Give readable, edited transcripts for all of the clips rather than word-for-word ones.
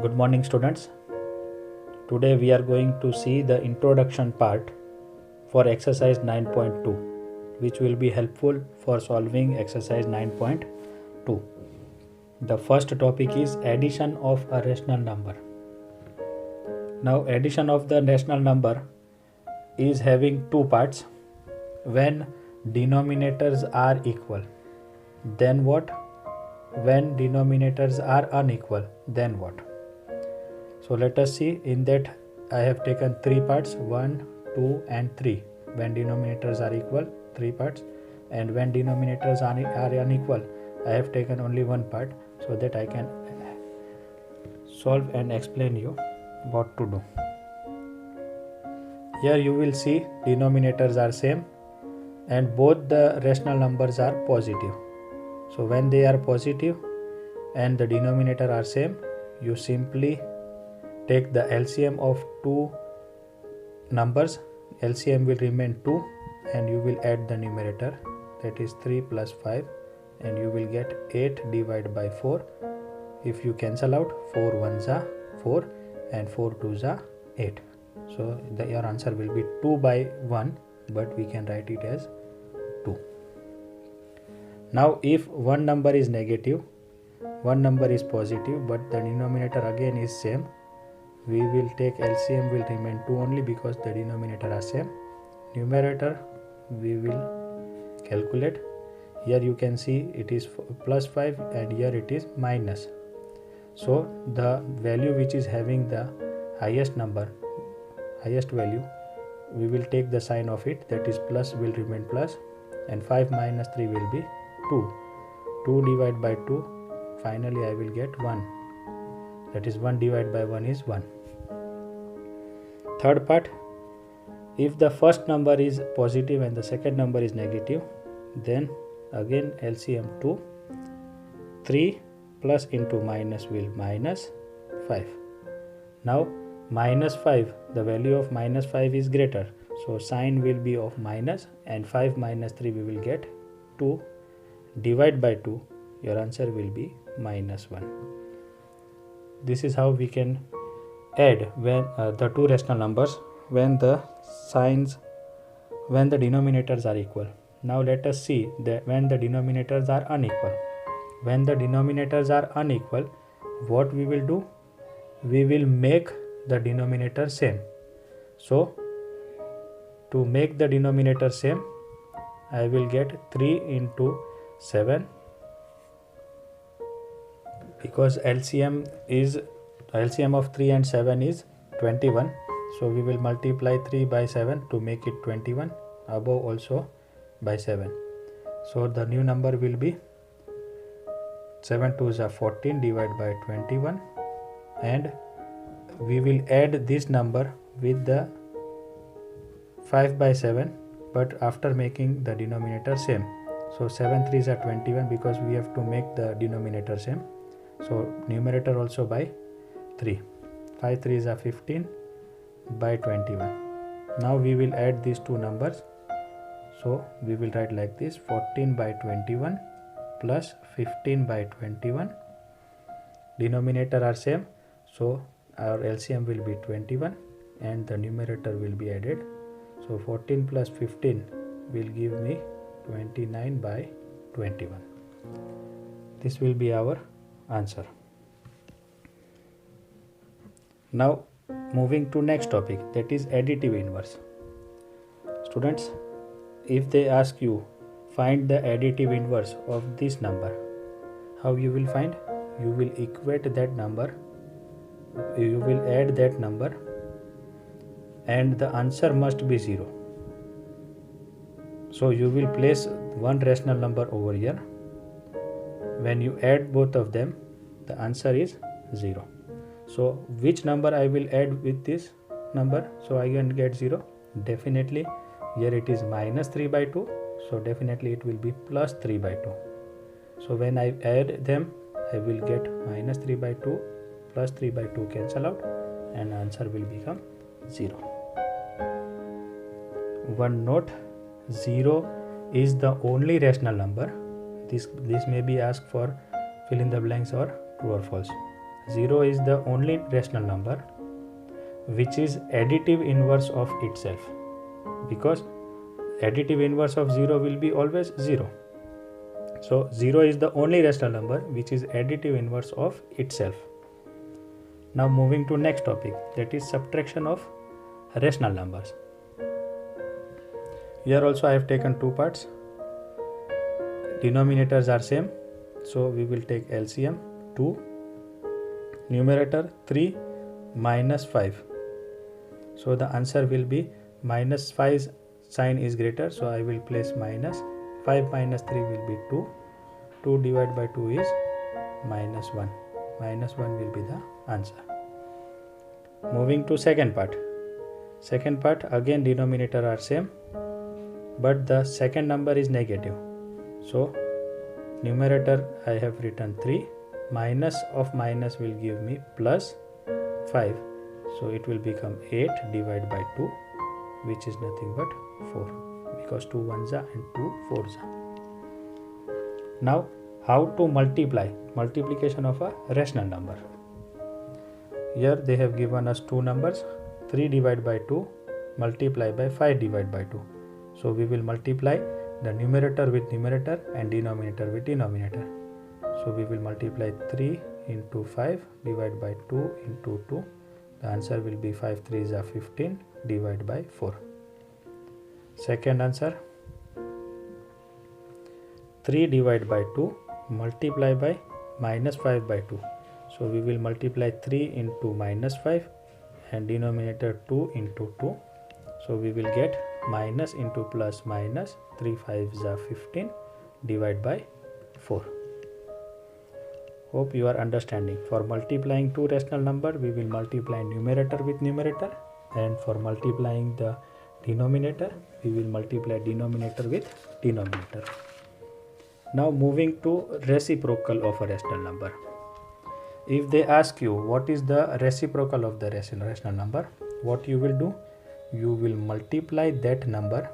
Good morning, students. Today we are going to see the introduction part for exercise 9.2, which will be helpful for solving exercise 9.2. The first topic is addition of a rational number. Now, addition of the rational number is having two parts. When denominators are equal, then what? When denominators are unequal, then what? So let us see. In that I have taken three parts, 1, 2 and 3. When denominators are equal, three parts, and when denominators are unequal, I have taken only one part, so that I can solve and explain you what to do. Here you will see denominators are same and both the rational numbers are positive. So when they are positive and the denominator are same, you simply take the LCM of two numbers. LCM will remain 2 and you will add the numerator, that is 3 plus 5, and you will get 8 divided by 4. If you cancel out, 4 1s are 4 and 4 2s are 8. So your answer will be 2 by 1, but we can write it as 2. Now if one number is negative, one number is positive, but the denominator again is same, we will take LCM will remain 2 only because the denominator are same. Numerator we will calculate. Here you can see it is plus 5 and here it is minus. So the value which is having the highest value, we will take the sign of it, that is plus will remain plus, and 5 minus 3 will be 2. 2 divided by 2, finally I will get 1. That is 1 divided by 1 is 1. Third part, if the first number is positive and the second number is negative, then again LCM 2, 3 plus into minus will minus 5. Now minus 5, the value of minus 5 is greater, so sign will be of minus, and 5 minus 3 we will get 2. Divide by 2, your answer will be minus 1. This is how we can add when the two rational numbers when the denominators are equal. Now let us see that when the denominators are unequal. When the denominators are unequal, what we will do? We will make the denominator same. So to make the denominator same, I will get 3 into 7, because LCM of 3 and 7 is 21, so we will multiply 3 by 7 to make it 21, above also by 7. So the new number will be 7 2s are 14 divided by 21, and we will add this number with the 5 by 7, but after making the denominator same. So 7 3s are 21 because we have to make the denominator same. So numerator also by 3. 5 3s are 15 by 21. Now we will add these two numbers. So we will write like this: 14 by 21 plus 15 by 21. Denominator are same, so our LCM will be 21 and the numerator will be added. So 14 plus 15 will give me 29 by 21. This will be our answer. Now moving to next topic, that is additive inverse. Students, if they ask you find the additive inverse of this number, how you will find? You will equate that number, you will add that number, and the answer must be 0. So you will place one rational number over here. When you add both of them, the answer is 0. So which number I will add with this number so I can get 0? Definitely here it is minus 3 by 2, so definitely it will be plus 3 by 2. So when I add them, I will get minus 3 by 2 plus 3 by 2 cancel out, and answer will become 0. One note: 0 is the only rational number. This may be asked for fill in the blanks or true or false. 0 is the only rational number which is additive inverse of itself, because additive inverse of 0 will be always 0. So 0 is the only rational number which is additive inverse of itself. Now moving to next topic, that is subtraction of rational numbers. Here also I have taken two parts. Denominators are same, so we will take LCM 2, numerator 3 minus 5. So the answer will be minus 5 sign is greater, so I will place minus. 5 minus 3 will be 2. 2 divided by 2 is minus 1. Minus 1 will be the answer. Moving to second part. Second part, again denominator are same, but the second number is negative. So numerator I have written 3, minus of minus will give me plus 5. So it will become 8 divided by 2, which is nothing but 4, because 2 ones are and 2 fours are. Now how to multiply? Multiplication of a rational number. Here they have given us two numbers, 3 divided by 2 multiply by 5 divided by 2. So we will multiply the numerator with numerator and denominator with denominator. So we will multiply 3 into 5 divided by 2 into 2. The answer will be 5 3s are 15 divided by 4. Second answer, 3 divided by 2 multiply by minus 5 by 2. So we will multiply 3 into minus 5 and denominator 2 into 2. So we will get minus into plus minus, 3 5s are 15 divided by 4. Hope you are understanding. For multiplying two rational number, we will multiply numerator with numerator, and for multiplying the denominator, we will multiply denominator with denominator. Now moving to reciprocal of a rational number. If they ask you what is the reciprocal of the rational number, what you will do? You will multiply that number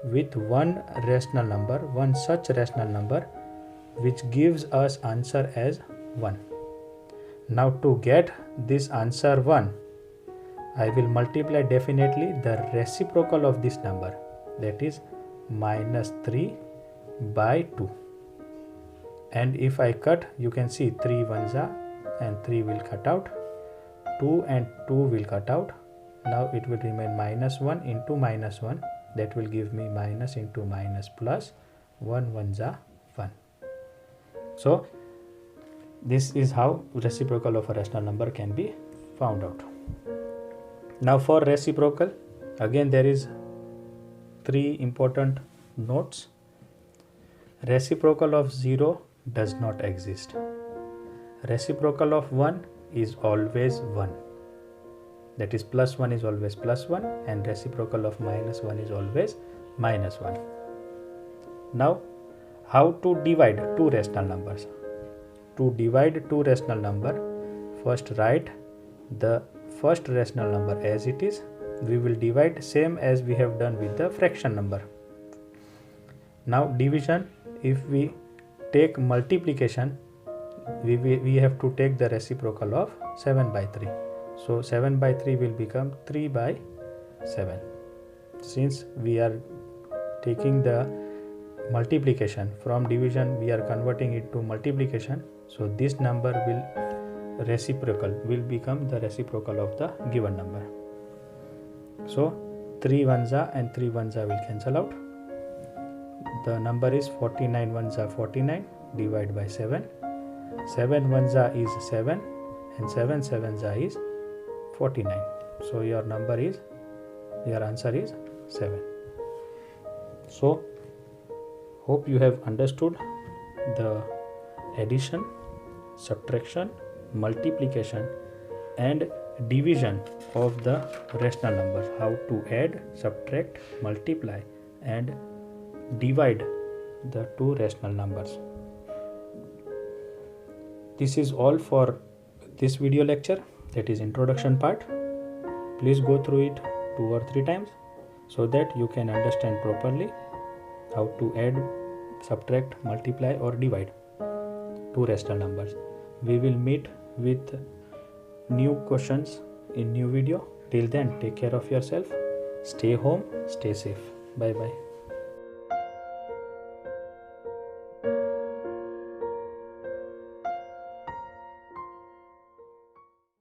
with one rational number, one such rational number which gives us answer as 1. Now to get this answer 1, I will multiply definitely the reciprocal of this number, that is minus 3 by 2. And if I cut, you can see 3 ones are and 3 will cut out, 2 and 2 will cut out. Now it will remain minus 1 into minus 1, that will give me minus into minus plus, 1 ones are 1. So this is how reciprocal of a rational number can be found out. Now for reciprocal, again there is 3 important notes. Reciprocal of 0 does not exist. Reciprocal of 1 is always 1. That is plus 1 is always plus 1 and reciprocal of minus 1 is always minus 1. Now how to divide two rational numbers? To divide two rational number, first write the first rational number as it is. We will divide same as we have done with the fraction number. Now division, if we take multiplication, we have to take the reciprocal of 7 by 3. So 7 by 3 will become 3 by 7. Since we are taking the multiplication from division, we are converting it to multiplication. So this number will become the reciprocal of the given number. So 3 ones are and 3 ones are will cancel out. The number is 49 ones are 49 divided by 7. 7 ones are is 7 and 7 sevens are is 49. So your answer is 7. So hope you have understood the addition, subtraction, multiplication and division of the rational numbers, how to add, subtract, multiply and divide the two rational numbers. This is all for this video lecture, that is introduction part. Please go through it 2 or 3 times so that you can understand properly how to add, subtract, multiply or divide two rational numbers. We will meet with new questions in new video. Till then, take care of yourself. Stay home, stay safe. Bye bye.